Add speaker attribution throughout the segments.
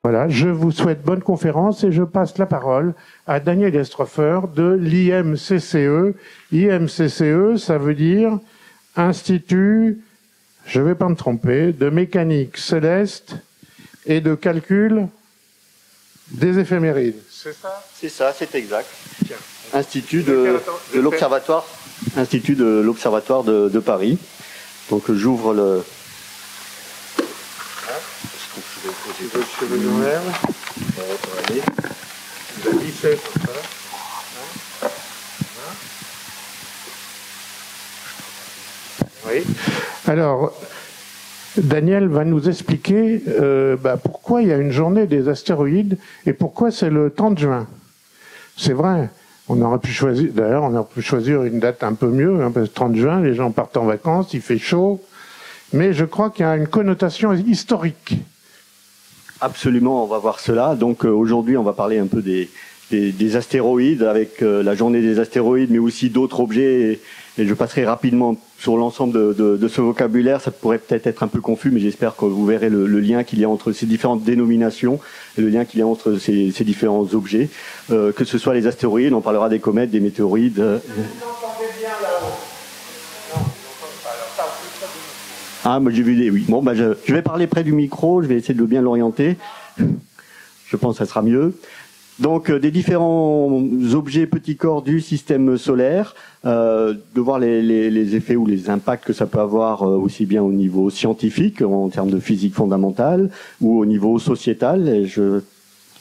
Speaker 1: Voilà, je vous souhaite bonne conférence et je passe la parole à Daniel Estrofer de l'IMCCE. IMCCE, ça veut dire Institut, je ne vais pas me tromper, de mécanique céleste et de calcul des éphémérides. C'est ça?
Speaker 2: C'est ça, c'est exact.
Speaker 1: Tiens.
Speaker 2: Institut de l'Observatoire de Paris. Donc j'ouvre le...
Speaker 1: Cheveux en l'air. Il a 17, ça. Oui. Alors, Daniel va nous expliquer pourquoi il y a une journée des astéroïdes et pourquoi c'est le 30 juin. C'est vrai, on aurait pu choisir une date un peu mieux, hein, parce que 30 juin, les gens partent en vacances, il fait chaud, mais je crois qu'il y a une connotation historique.
Speaker 2: Absolument, on va voir cela. Donc aujourd'hui, on va parler un peu des astéroïdes avec la journée des astéroïdes, mais aussi d'autres objets. Et je passerai rapidement sur l'ensemble de ce vocabulaire. Ça pourrait peut-être être un peu confus, mais j'espère que vous verrez le lien qu'il y a entre ces différentes dénominations et le lien qu'il y a entre ces différents objets. Que ce soit les astéroïdes, on parlera des comètes, des météorites. Vous entendez bien là-haut? Ah, moi j'ai vu des... Oui. Bon, je vais parler près du micro, je vais essayer de bien l'orienter. Je pense que ça sera mieux. Donc, des différents objets petits corps du système solaire, de voir les effets ou les impacts que ça peut avoir aussi bien au niveau scientifique, en termes de physique fondamentale, ou au niveau sociétal. Et je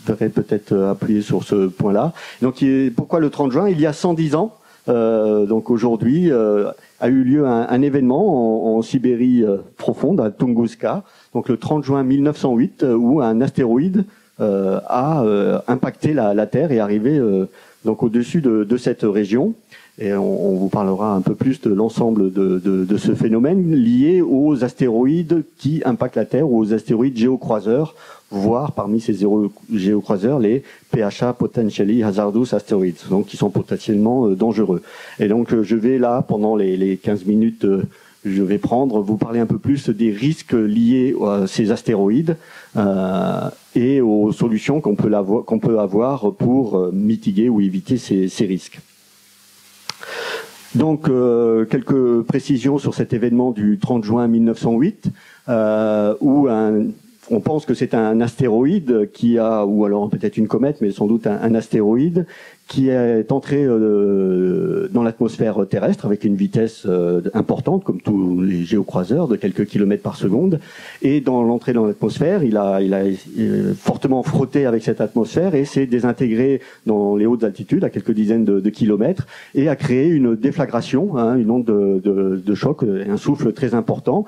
Speaker 2: devrais peut-être appuyer sur ce point-là. Donc, pourquoi le 30 juin? Il y a 110 ans, donc aujourd'hui, a eu lieu un événement en Sibérie profonde, à Tunguska, donc le 30 juin 1908, où un astéroïde a impacté la Terre et est arrivé donc au-dessus de cette région. Et on vous parlera un peu plus de l'ensemble de ce phénomène lié aux astéroïdes qui impactent la Terre ou aux astéroïdes géocroiseurs, voire parmi ces géocroiseurs les PHA Potentially Hazardous Asteroids, donc qui sont potentiellement dangereux. Et donc je vais là, pendant les 15 minutes, je vais vous parler un peu plus des risques liés à ces astéroïdes et aux solutions qu'on peut avoir pour mitiguer ou éviter ces risques. Donc, quelques précisions sur cet événement du 30 juin 1908, où on pense que c'est un astéroïde ou alors peut-être une comète, mais sans doute un astéroïde, qui est entré dans l'atmosphère terrestre avec une vitesse importante, comme tous les géocroiseurs, de quelques kilomètres par seconde. Et dans l'entrée dans l'atmosphère, il a fortement frotté avec cette atmosphère et s'est désintégré dans les hautes altitudes, à quelques dizaines de kilomètres, et a créé une déflagration, une onde de choc, un souffle très important,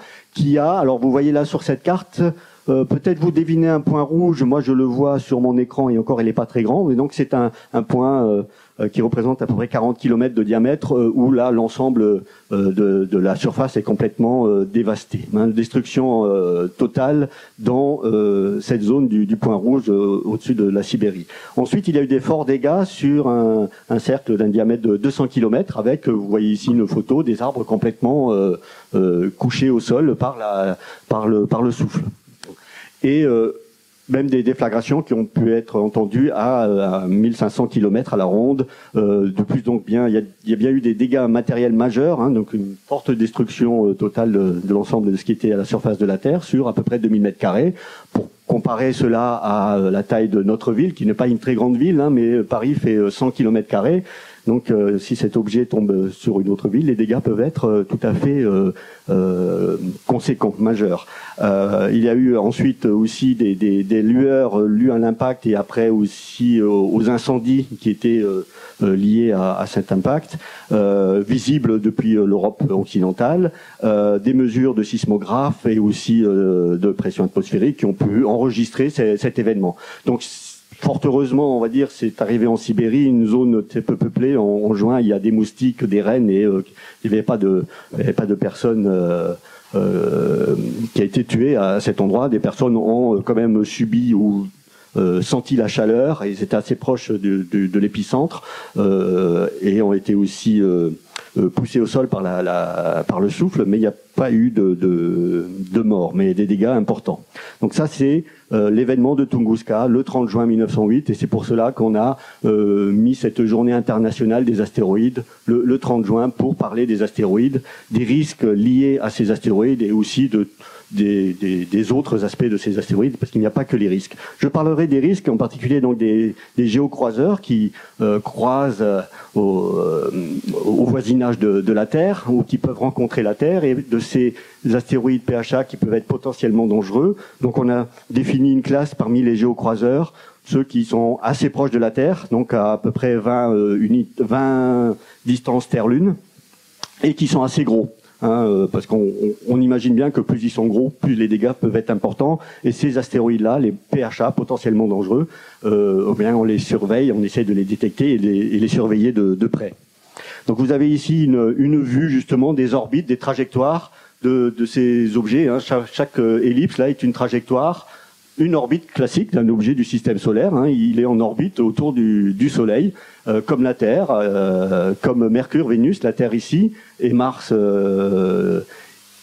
Speaker 2: alors vous voyez là sur cette carte, peut-être vous devinez un point rouge, moi je le vois sur mon écran et encore il n'est pas très grand, mais donc c'est un point qui représente à peu près 40 km de diamètre où là l'ensemble de la surface est complètement dévasté. Destruction totale dans cette zone du point rouge au-dessus de la Sibérie. Ensuite il y a eu des forts dégâts sur un cercle d'un diamètre de 200 km avec, vous voyez ici une photo, des arbres complètement couchés au sol par le souffle. Et même des déflagrations qui ont pu être entendues à 1500 km à la ronde. De plus, donc il y a bien eu des dégâts matériels majeurs, donc une forte destruction totale de l'ensemble de ce qui était à la surface de la Terre sur à peu près 2000 m². Pour comparer cela à la taille de notre ville, qui n'est pas une très grande ville, mais Paris fait 100 km². Donc, si cet objet tombe sur une autre ville, les dégâts peuvent être tout à fait conséquents, majeurs. Il y a eu ensuite aussi des lueurs lues à l'impact et après aussi aux incendies qui étaient liés à cet impact, visibles depuis l'Europe occidentale, des mesures de sismographes et aussi de pression atmosphérique qui ont pu enregistrer cet événement. Donc, fort heureusement, on va dire, c'est arrivé en Sibérie, une zone très peu peuplée. En juin, il y a des moustiques, des rennes, et il n'y avait pas de personne qui a été tuée à cet endroit. Des personnes ont quand même subi ou senti la chaleur et ils étaient assez proches de l'épicentre et ont été aussi poussés au sol par le souffle, mais il n'y a pas eu de mort, mais des dégâts importants. Donc ça, c'est l'événement de Tunguska, le 30 juin 1908, et c'est pour cela qu'on a mis cette journée internationale des astéroïdes le 30 juin pour parler des astéroïdes, des risques liés à ces astéroïdes et aussi des autres aspects de ces astéroïdes, parce qu'il n'y a pas que les risques. Je parlerai des risques, en particulier donc des géocroiseurs qui croisent au voisinage de la Terre, ou qui peuvent rencontrer la Terre, et de ces astéroïdes PHA qui peuvent être potentiellement dangereux. Donc on a défini une classe parmi les géocroiseurs, ceux qui sont assez proches de la Terre, donc à peu près 20 distances Terre-Lune, et qui sont assez gros. Parce qu'on imagine bien que plus ils sont gros, plus les dégâts peuvent être importants. Et ces astéroïdes-là, les PHA, potentiellement dangereux, bien on les surveille, on essaie de les détecter et les surveiller de près. Donc vous avez ici une vue justement des orbites, des trajectoires de ces objets. Chaque ellipse là est une trajectoire. Une orbite classique d'un objet du système solaire. Il est en orbite autour du Soleil, comme la Terre, comme Mercure, Vénus, la Terre ici, et Mars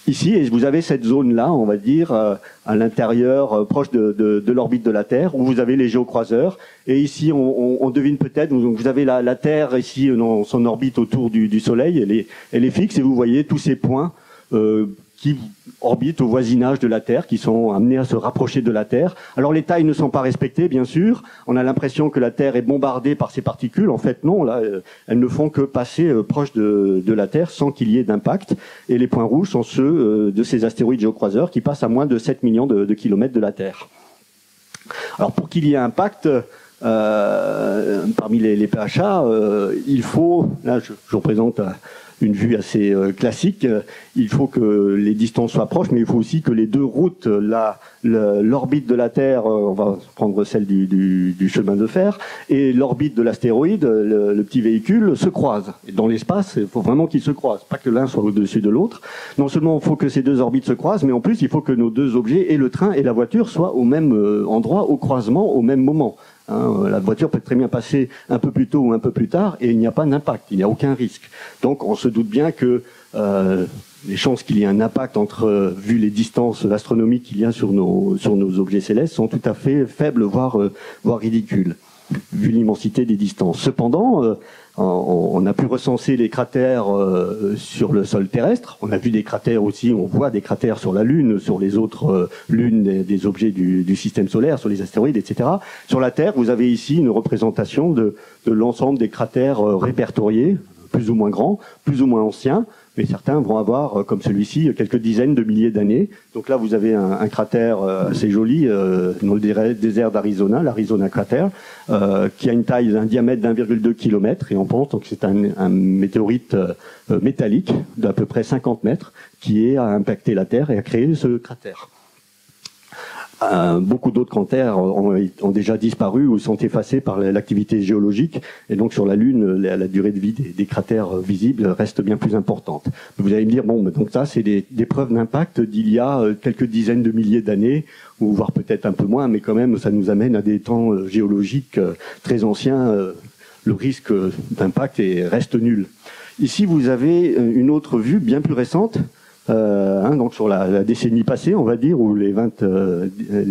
Speaker 2: ici. Et vous avez cette zone-là, on va dire, à l'intérieur, proche de l'orbite de la Terre, où vous avez les géocroiseurs. Et ici, on devine peut-être, vous avez la Terre ici dans son orbite autour du Soleil, elle est fixe, et vous voyez tous ces points qui orbitent au voisinage de la Terre, qui sont amenés à se rapprocher de la Terre. Alors les tailles ne sont pas respectées, bien sûr. On a l'impression que la Terre est bombardée par ces particules. En fait, non. Là, elles ne font que passer proche de la Terre sans qu'il y ait d'impact. Et les points rouges sont ceux de ces astéroïdes géocroiseurs qui passent à moins de 7 millions de kilomètres de la Terre. Alors pour qu'il y ait impact, parmi les PHA, il faut... Là, je représente une vue assez classique. Il faut que les distances soient proches, mais il faut aussi que les deux routes, l'orbite de la Terre, on va prendre celle du chemin de fer, et l'orbite de l'astéroïde, le petit véhicule, se croisent. Et dans l'espace, il faut vraiment qu'ils se croisent, pas que l'un soit au-dessus de l'autre. Non seulement il faut que ces deux orbites se croisent, mais en plus il faut que nos deux objets, et le train et la voiture, soient au même endroit, au croisement, au même moment. La voiture peut très bien passer un peu plus tôt ou un peu plus tard et il n'y a pas d'impact, il n'y a aucun risque. Donc on se doute bien que les chances qu'il y ait un impact vu les distances astronomiques qu'il y a sur nos objets célestes sont tout à fait faibles, voire ridicules, vu l'immensité des distances. Cependant, on a pu recenser les cratères sur le sol terrestre. On a vu des cratères aussi, on voit des cratères sur la Lune, sur les autres lunes des objets du système solaire, sur les astéroïdes, etc. Sur la Terre, vous avez ici une représentation de l'ensemble des cratères répertoriés, plus ou moins grands, plus ou moins anciens, mais certains vont avoir, comme celui-ci, quelques dizaines de milliers d'années. Donc là, vous avez un cratère assez joli dans le désert d'Arizona, l'Arizona Crater, qui a une taille, un diamètre d'1,2 km, et on pense que c'est un météorite métallique d'à peu près 50 mètres qui a impacté la Terre et a créé ce cratère. Beaucoup d'autres cratères ont déjà disparu ou sont effacés par l'activité géologique, et donc sur la Lune, la durée de vie des cratères visibles reste bien plus importante. Vous allez me dire, bon, donc ça, c'est des preuves d'impact d'il y a quelques dizaines de milliers d'années, ou voire peut-être un peu moins, mais quand même, ça nous amène à des temps géologiques très anciens. Le risque d'impact reste nul. Ici, vous avez une autre vue bien plus récente. Donc sur la décennie passée, on va dire, ou les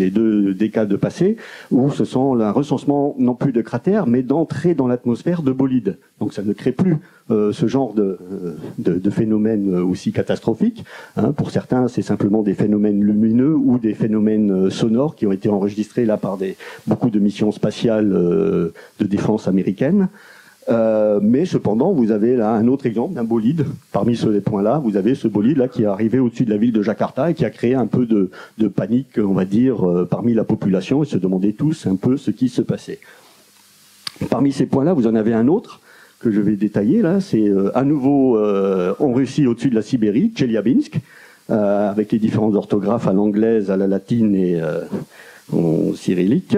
Speaker 2: 2 décades passées, où ce sont un recensement non plus de cratères, mais d'entrée dans l'atmosphère de bolides. Donc ça ne crée plus ce genre de phénomènes aussi catastrophiques. Pour certains, c'est simplement des phénomènes lumineux ou des phénomènes sonores qui ont été enregistrés là par beaucoup de missions spatiales de défense américaines. Mais cependant, vous avez là un autre exemple d'un bolide. Parmi ces points-là, vous avez ce bolide-là qui est arrivé au-dessus de la ville de Jakarta et qui a créé un peu de panique, on va dire, parmi la population. Ils se demandaient tous un peu ce qui se passait. Parmi ces points-là, vous en avez un autre que je vais détailler. Là, c'est à nouveau en Russie, au-dessus de la Sibérie, Tcheliabinsk, avec les différentes orthographes à l'anglaise, à la latine et en cyrillique.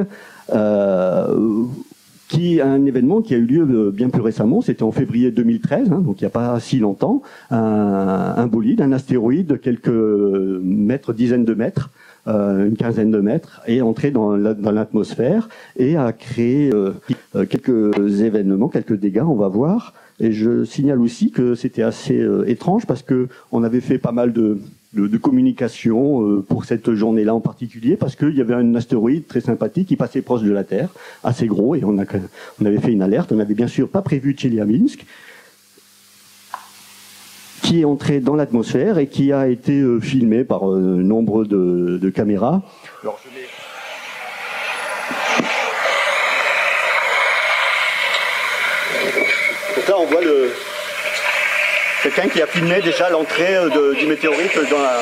Speaker 2: Qui un événement qui a eu lieu bien plus récemment, c'était en février 2013, donc il n'y a pas si longtemps, un bolide, un astéroïde de quelques mètres, dizaines de mètres, une quinzaine de mètres, est entré dans l'atmosphère et a créé quelques événements, quelques dégâts, on va voir. Et je signale aussi que c'était assez étrange parce que on avait fait pas mal de communication pour cette journée-là en particulier, parce qu'il y avait un astéroïde très sympathique qui passait proche de la Terre, assez gros, et on avait fait une alerte. On n'avait bien sûr pas prévu Tcheliabinsk, qui est entré dans l'atmosphère et qui a été filmé par nombre de caméras. Alors, donc là, on voit quelqu'un qui a filmé déjà l'entrée du météorite dans la...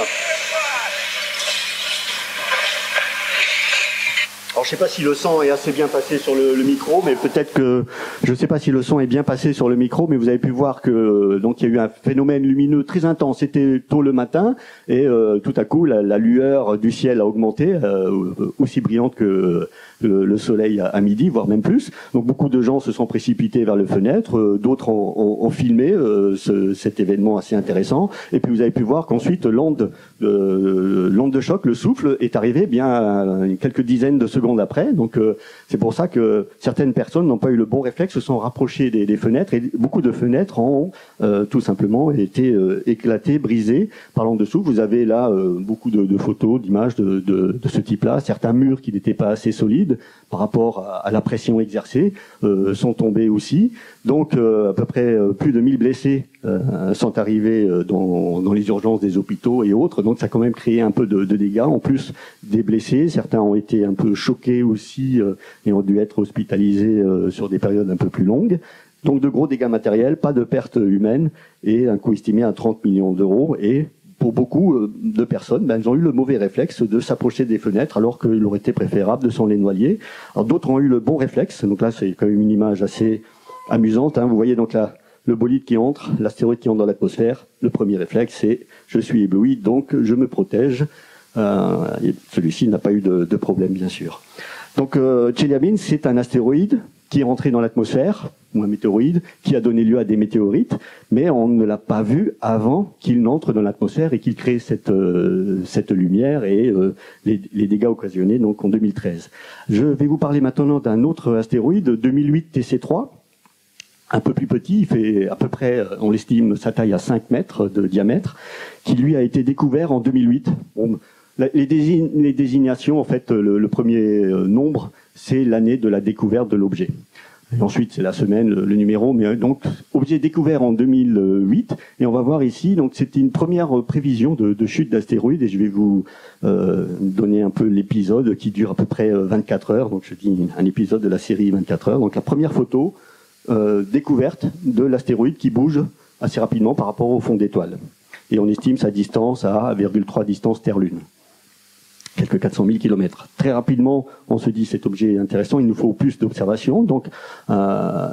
Speaker 2: Alors je ne sais pas si le son est assez bien passé sur le micro, mais peut-être que... Je ne sais pas si le son est bien passé sur le micro, mais vous avez pu voir que donc il y a eu un phénomène lumineux très intense. C'était tôt le matin, et tout à coup, la lueur du ciel a augmenté, aussi brillante que le soleil à midi, voire même plus. Donc beaucoup de gens se sont précipités vers les fenêtres, d'autres ont filmé cet événement assez intéressant. Et puis vous avez pu voir qu'ensuite l'onde de choc, le souffle, est arrivé bien quelques dizaines de secondes après. Donc c'est pour ça que certaines personnes n'ont pas eu le bon réflexe, se sont rapprochées des fenêtres, et beaucoup de fenêtres ont tout simplement été éclatées, brisées par l'onde de souffle. Vous avez là beaucoup de photos, d'images de ce type-là. Certains murs qui n'étaient pas assez solides par rapport à la pression exercée sont tombés aussi. Donc à peu près plus de 1000 blessés sont arrivés dans les urgences des hôpitaux et autres. Donc ça a quand même créé un peu de dégâts, en plus des blessés. Certains ont été un peu choqués aussi et ont dû être hospitalisés sur des périodes un peu plus longues. Donc de gros dégâts matériels, pas de pertes humaines, et un coût estimé à 30 millions d'euros. Et pour beaucoup de personnes, elles ont eu le mauvais réflexe de s'approcher des fenêtres, alors qu'il aurait été préférable de s'en les noyer. Alors d'autres ont eu le bon réflexe. Donc là, c'est quand même une image assez amusante. Vous voyez donc là le bolide qui entre, l'astéroïde qui entre dans l'atmosphère. Le premier réflexe, c'est « je suis ébloui, donc je me protège ». Celui-ci n'a pas eu de problème, bien sûr. Donc Tcheliabinsk, c'est un astéroïde qui est rentré dans l'atmosphère, ou un météoroïde, qui a donné lieu à des météorites, mais on ne l'a pas vu avant qu'il n'entre dans l'atmosphère et qu'il crée cette lumière et les dégâts occasionnés donc en 2013. Je vais vous parler maintenant d'un autre astéroïde, 2008 TC3, un peu plus petit, il fait à peu près, on l'estime, sa taille à 5 mètres de diamètre, qui lui a été découvert en 2008. Bon, les désignations, en fait, le premier nombre, c'est l'année de la découverte de l'objet. Et ensuite, c'est la semaine, le numéro, mais donc objet découvert en 2008. Et on va voir ici, donc c'était une première prévision de chute d'astéroïdes, et je vais vous donner un peu l'épisode qui dure à peu près 24 heures. Donc je dis un épisode de la série 24 heures. Donc la première photo, découverte de l'astéroïde qui bouge assez rapidement par rapport au fond d'étoile. Et on estime sa distance à 1,3 distance Terre-Lune. Quelques 400 000 km. Très rapidement, on se dit cet objet est intéressant, il nous faut plus d'observations. Donc,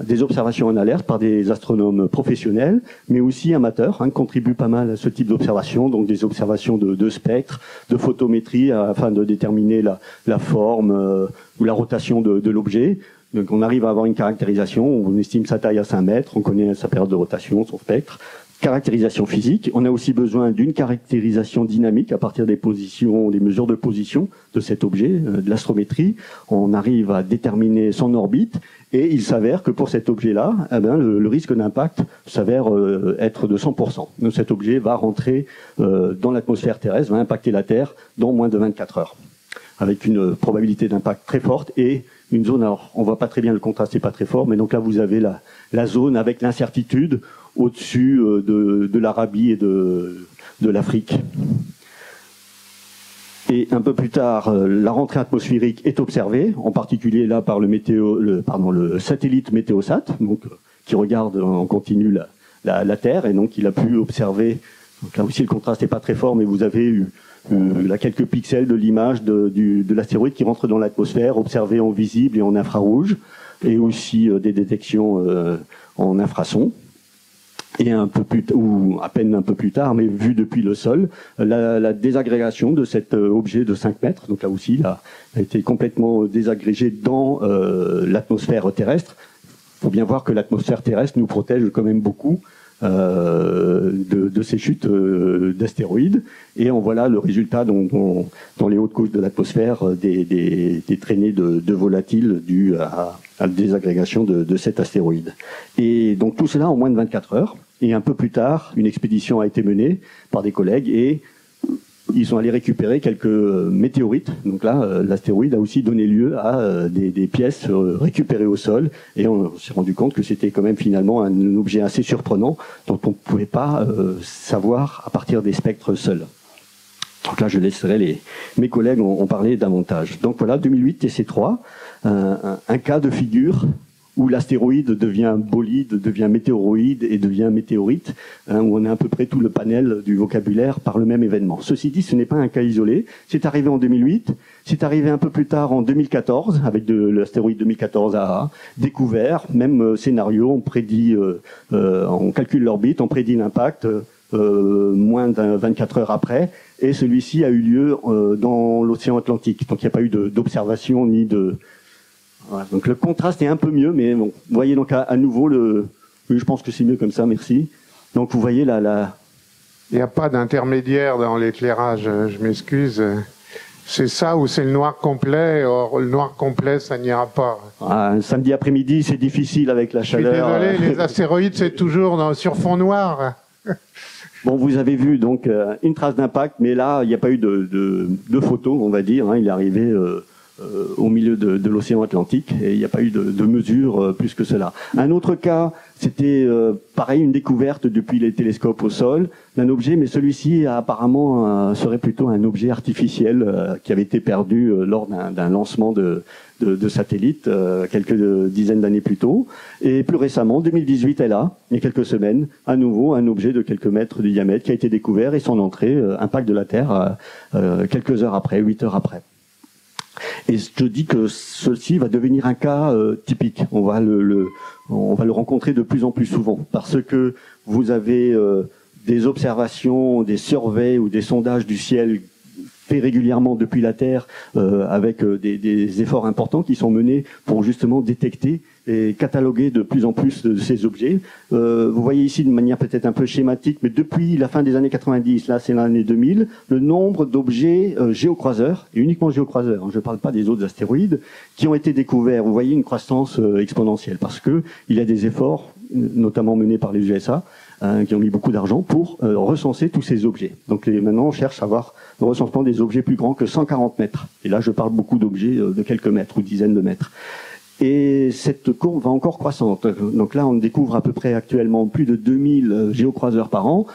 Speaker 2: des observations en alerte par des astronomes professionnels, mais aussi amateurs, contribuent pas mal à ce type d'observations. Donc, des observations de spectre, de photométrie, afin de déterminer la forme ou la rotation de l'objet. Donc, on arrive à avoir une caractérisation. On estime sa taille à 5 mètres, on connaît sa période de rotation, son spectre. Caractérisation physique. On a aussi besoin d'une caractérisation dynamique à partir des positions, des mesures de position de cet objet, de l'astrométrie. On arrive à déterminer son orbite, et il s'avère que pour cet objet-là, le risque d'impact s'avère être de 100%. Donc cet objet va rentrer dans l'atmosphère terrestre, va impacter la Terre dans moins de 24 heures, avec une probabilité d'impact très forte et une zone, alors on voit pas très bien, le contraste n'est pas très fort, mais donc là vous avez la zone avec l'incertitude au-dessus de l'Arabie et de l'Afrique. Et un peu plus tard, la rentrée atmosphérique est observée, en particulier là par le satellite Météosat, donc qui regarde en continu la Terre, et donc il a pu observer. Donc là aussi le contraste n'est pas très fort, mais vous avez eu là quelques pixels de l'image de l'astéroïde qui rentre dans l'atmosphère, observé en visible et en infrarouge, et aussi des détections en infrason. Et ou à peine un peu plus tard, mais vu depuis le sol, la désagrégation de cet objet de 5 mètres, donc là aussi, il a été complètement désagrégé dans l'atmosphère terrestre. Il faut bien voir que l'atmosphère terrestre nous protège quand même beaucoup de ces chutes d'astéroïdes. Et on voit là le résultat dans les hautes couches de l'atmosphère des traînées de volatiles dues à la désagrégation de cet astéroïde. Et donc tout cela en moins de 24 heures. Et un peu plus tard, une expédition a été menée par des collègues et ils sont allés récupérer quelques météorites. Donc là, l'astéroïde a aussi donné lieu à des pièces récupérées au sol. Et on s'est rendu compte que c'était quand même finalement un objet assez surprenant dont on ne pouvait pas savoir à partir des spectres seuls. Donc là, je laisserai mes collègues en parler davantage. Donc voilà, 2008 TC3, un cas de figure où l'astéroïde devient bolide, devient météoroïde et devient météorite, où on a à peu près tout le panel du vocabulaire par le même événement. Ceci dit, ce n'est pas un cas isolé. C'est arrivé en 2008, c'est arrivé un peu plus tard en 2014, avec l'astéroïde 2014 AA, découvert, même scénario, on prédit, on calcule l'orbite, on prédit l'impact, moins de 24 heures après, et celui-ci a eu lieu dans l'océan Atlantique. Donc il n'y a pas eu d'observation ni de... Voilà, donc le contraste est un peu mieux, mais bon, vous voyez donc à nouveau oui, je pense que c'est mieux comme ça, merci. Donc vous voyez la...
Speaker 1: Il n'y a pas d'intermédiaire dans l'éclairage, je m'excuse. C'est ça ou c'est le noir complet? Or, le noir complet, ça n'ira pas.
Speaker 2: Un samedi après-midi, c'est difficile avec la chaleur.
Speaker 1: Je suis désolé, les astéroïdes, c'est toujours sur fond noir.
Speaker 2: Bon, vous avez vu donc une trace d'impact, mais là, il n'y a pas eu de photo, on va dire. Il est arrivé... au milieu de l'océan Atlantique et il n'y a pas eu de mesure plus que cela. Un autre cas, c'était pareil, une découverte depuis les télescopes au sol d'un objet, mais celui-ci apparemment serait plutôt un objet artificiel qui avait été perdu lors d'un lancement de satellites quelques dizaines d'années plus tôt. Et plus récemment, 2018 est là, il y a quelques semaines, à nouveau un objet de quelques mètres de diamètre qui a été découvert et son entrée, impact de la Terre, quelques heures après, 8 heures après. Et je dis que ceci va devenir un cas typique. On va le rencontrer de plus en plus souvent parce que vous avez des observations, des surveys ou des sondages du ciel faits régulièrement depuis la Terre avec des efforts importants qui sont menés pour justement détecter et cataloguer de plus en plus de ces objets. Vous voyez ici de manière peut-être un peu schématique, mais depuis la fin des années 90, là c'est l'année 2000, le nombre d'objets géocroiseurs, et uniquement géocroiseurs, je ne parle pas des autres astéroïdes, qui ont été découverts. Vous voyez une croissance exponentielle, parce que il y a des efforts, notamment menés par les USA, qui ont mis beaucoup d'argent pour recenser tous ces objets. Donc maintenant on cherche à avoir le recensement des objets plus grands que 140 mètres. Et là je parle beaucoup d'objets de quelques mètres ou dizaines de mètres. Et cette courbe va encore croissante. Donc là, on découvre à peu près actuellement plus de 2000 géocroiseurs par an,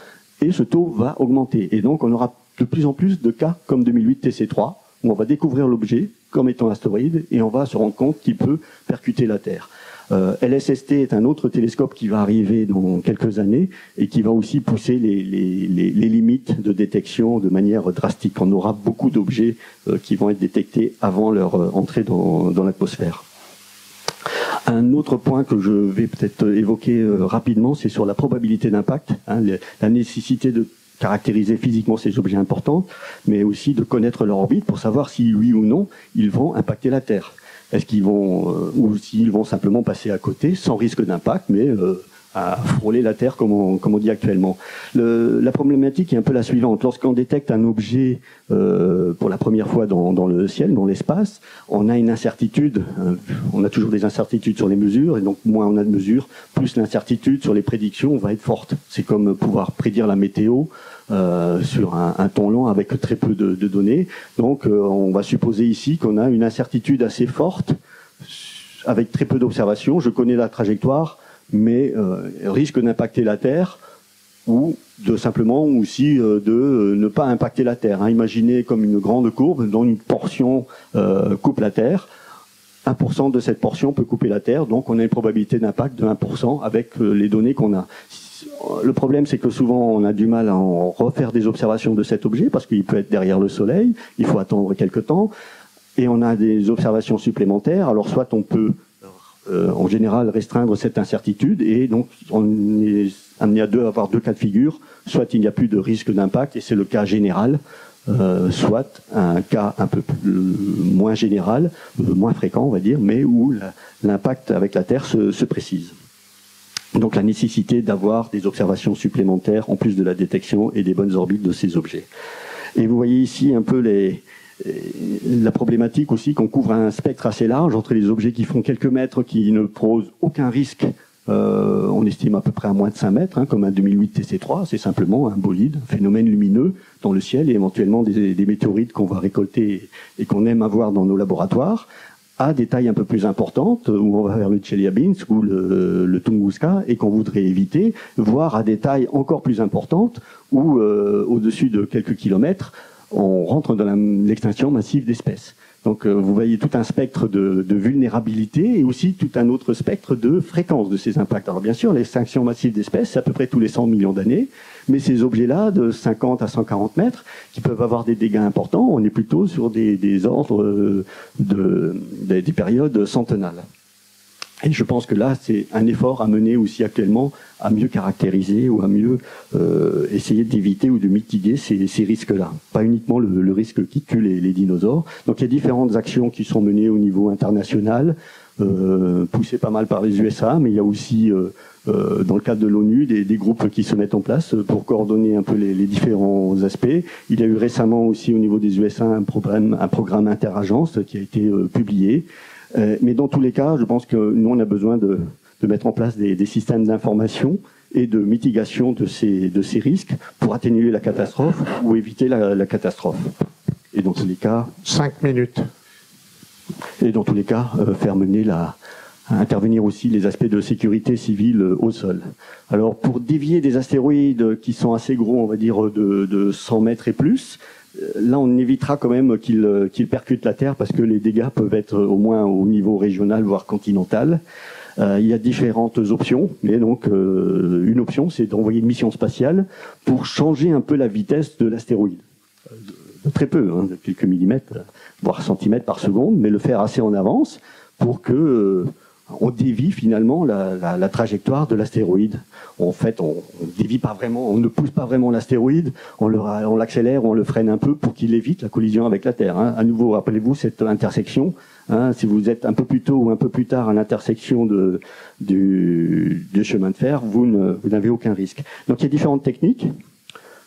Speaker 2: et ce taux va augmenter. Et donc, on aura de plus en plus de cas comme 2008 TC3, où on va découvrir l'objet comme étant astéroïde, et on va se rendre compte qu'il peut percuter la Terre. LSST est un autre télescope qui va arriver dans quelques années, et qui va aussi pousser les limites de détection de manière drastique. On aura beaucoup d'objets qui vont être détectés avant leur entrée dans l'atmosphère. Un autre point que je vais peut-être évoquer rapidement, c'est sur la probabilité d'impact, la nécessité de caractériser physiquement ces objets importants, mais aussi de connaître leur orbite pour savoir si oui ou non ils vont impacter la Terre. Est-ce qu'ils vont ou s'ils vont simplement passer à côté sans risque d'impact, mais à frôler la Terre comme on dit actuellement. La problématique est un peu la suivante. Lorsqu'on détecte un objet pour la première fois dans le ciel, dans l'espace, on a une incertitude. On a toujours des incertitudes sur les mesures, et donc moins on a de mesures, plus l'incertitude sur les prédictions va être forte. C'est comme pouvoir prédire la météo sur un temps long avec très peu de données. Donc on va supposer ici qu'on a une incertitude assez forte avec très peu d'observations. Je connais la trajectoire, mais risque d'impacter la Terre, ou de simplement aussi de ne pas impacter la Terre. Imaginez comme une grande courbe dont une portion coupe la Terre. 1% de cette portion peut couper la Terre, donc on a une probabilité d'impact de 1% avec les données qu'on a. Le problème, c'est que souvent on a du mal à en refaire des observations de cet objet, parce qu'il peut être derrière le Soleil, il faut attendre quelque temps, et on a des observations supplémentaires. Alors soit on peut en général restreindre cette incertitude, et donc on est amené à avoir deux cas de figure. Soit il n'y a plus de risque d'impact, et c'est le cas général, soit un cas un peu moins général, moins fréquent on va dire, mais où l'impact avec la Terre se précise. Donc la nécessité d'avoir des observations supplémentaires en plus de la détection et des bonnes orbites de ces objets. Et vous voyez ici un peu la problématique aussi qu'on couvre un spectre assez large entre les objets qui font quelques mètres, qui ne posent aucun risque. On estime à peu près à moins de 5 mètres, comme un 2008 TC3, c'est simplement un bolide, un phénomène lumineux dans le ciel et éventuellement des météorites qu'on va récolter et qu'on aime avoir dans nos laboratoires, à des tailles un peu plus importantes, où on va vers le Chelyabinsk ou le Tunguska, et qu'on voudrait éviter, voire à des tailles encore plus importantes, où au-dessus de quelques kilomètres, on rentre dans l'extinction massive d'espèces. Donc vous voyez tout un spectre de vulnérabilité et aussi tout un autre spectre de fréquence de ces impacts. Alors bien sûr, l'extinction massive d'espèces, c'est à peu près tous les 100 millions d'années, mais ces objets-là, de 50 à 140 mètres, qui peuvent avoir des dégâts importants, on est plutôt sur des ordres des périodes centennales. Et je pense que là, c'est un effort à mener aussi actuellement à mieux caractériser ou à mieux essayer d'éviter ou de mitiguer ces risques-là. Pas uniquement le risque qui tue les dinosaures. Donc il y a différentes actions qui sont menées au niveau international, poussées pas mal par les USA, mais il y a aussi, dans le cadre de l'ONU, des groupes qui se mettent en place pour coordonner un peu les différents aspects. Il y a eu récemment aussi au niveau des USA un programme interagence qui a été publié. Mais dans tous les cas, je pense que nous, on a besoin de mettre en place des systèmes d'information et de mitigation de ces risques pour atténuer la catastrophe ou éviter la catastrophe. Et dans tous les cas...
Speaker 1: 5 minutes.
Speaker 2: Et dans tous les cas, faire mener intervenir aussi les aspects de sécurité civile au sol. Alors, pour dévier des astéroïdes qui sont assez gros, on va dire de 100 mètres et plus, là, on évitera quand même qu'ils percutent la Terre parce que les dégâts peuvent être au moins au niveau régional, voire continental. Il y a différentes options, mais donc une option, c'est d'envoyer une mission spatiale pour changer un peu la vitesse de l'astéroïde. De très peu, de quelques millimètres, voire centimètres par seconde, mais le faire assez en avance pour que on dévie finalement la trajectoire de l'astéroïde. En fait, on dévie pas vraiment, on ne pousse pas vraiment l'astéroïde, on l'accélère, on le freine un peu pour qu'il évite la collision avec la Terre. À nouveau, rappelez-vous cette intersection. Si vous êtes un peu plus tôt ou un peu plus tard à l'intersection du chemin de fer, vous n'avez aucun risque. Donc il y a différentes techniques.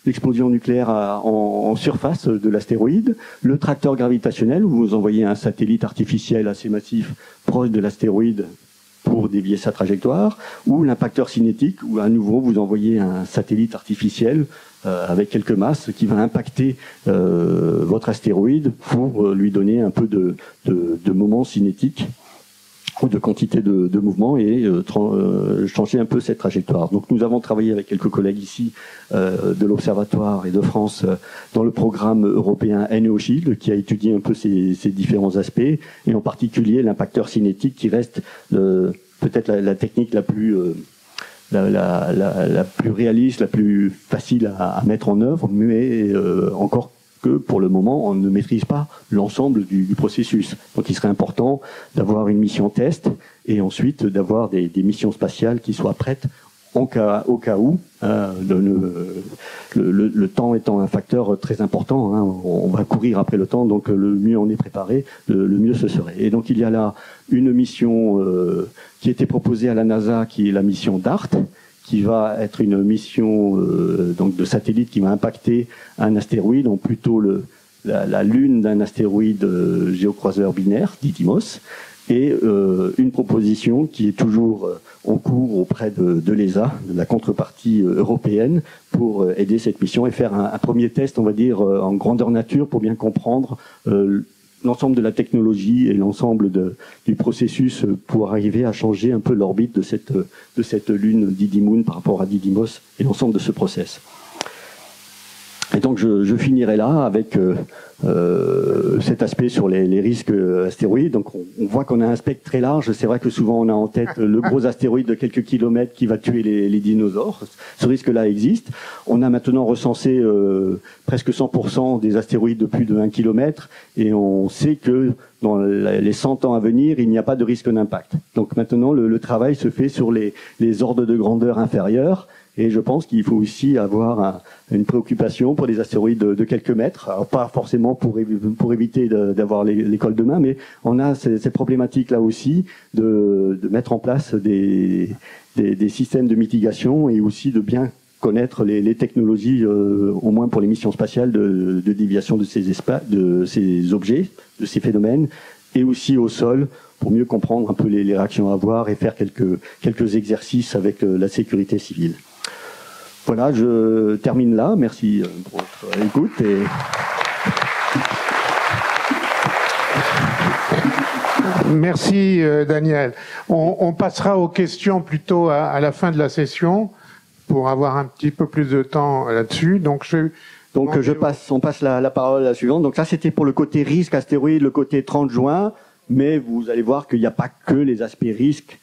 Speaker 2: L'explosion nucléaire en surface de l'astéroïde, le tracteur gravitationnel, où vous envoyez un satellite artificiel assez massif proche de l'astéroïde pour dévier sa trajectoire, ou l'impacteur cinétique, où à nouveau vous envoyez un satellite artificiel avec quelques masses qui va impacter votre astéroïde pour lui donner un peu de moment cinétique ou de quantité de mouvement et changer un peu cette trajectoire. Donc nous avons travaillé avec quelques collègues ici de l'Observatoire et de France dans le programme européen NEOSHIELD qui a étudié un peu ces différents aspects et en particulier l'impacteur cinétique qui reste peut-être la technique la plus réaliste, la plus facile à mettre en œuvre, mais encore que pour le moment, on ne maîtrise pas l'ensemble du processus. Donc il serait important d'avoir une mission test et ensuite d'avoir des missions spatiales qui soient prêtes au cas où, le temps étant un facteur très important. On va courir après le temps, donc le mieux on est préparé, le mieux ce serait. Et donc il y a là une mission qui a été proposée à la NASA, qui est la mission DART, qui va être une mission donc de satellite qui va impacter un astéroïde, ou plutôt la lune d'un astéroïde géocroiseur binaire, Didymos, et une proposition qui est toujours en cours auprès de l'ESA, de la contrepartie européenne, pour aider cette mission et faire un premier test, on va dire, en grandeur nature pour bien comprendre l'ensemble de la technologie et l'ensemble du processus pour arriver à changer un peu l'orbite de cette lune Didymoon par rapport à Didymos et l'ensemble de ce process. Et donc je finirai là avec cet aspect sur les risques astéroïdes. Donc on voit qu'on a un spectre très large. C'est vrai que souvent on a en tête le gros astéroïde de quelques kilomètres qui va tuer les dinosaures. Ce risque-là existe. On a maintenant recensé presque 100% des astéroïdes de plus de 1 kilomètre et on sait que dans les 100 ans à venir, il n'y a pas de risque d'impact. Donc maintenant le travail se fait sur les ordres de grandeur inférieurs. Et je pense qu'il faut aussi avoir une préoccupation pour les astéroïdes de quelques mètres. Alors, pas forcément pour éviter d'avoir l'école demain, mais on a ces problématiques-là aussi de mettre en place des systèmes de mitigation et aussi de bien connaître les technologies, au moins pour les missions spatiales, de déviation de ces objets, de ces phénomènes, et aussi au sol, pour mieux comprendre un peu les réactions à avoir et faire quelques exercices avec la sécurité civile. Voilà, je termine là. Merci pour votre écoute.
Speaker 1: Merci Daniel. On passera aux questions plutôt à la fin de la session pour avoir un petit peu plus de temps là-dessus. On
Speaker 2: passe la parole à la suivante. Donc là, c'était pour le côté risque astéroïde, le côté 30 juin. Mais vous allez voir qu'il n'y a pas que les aspects risques.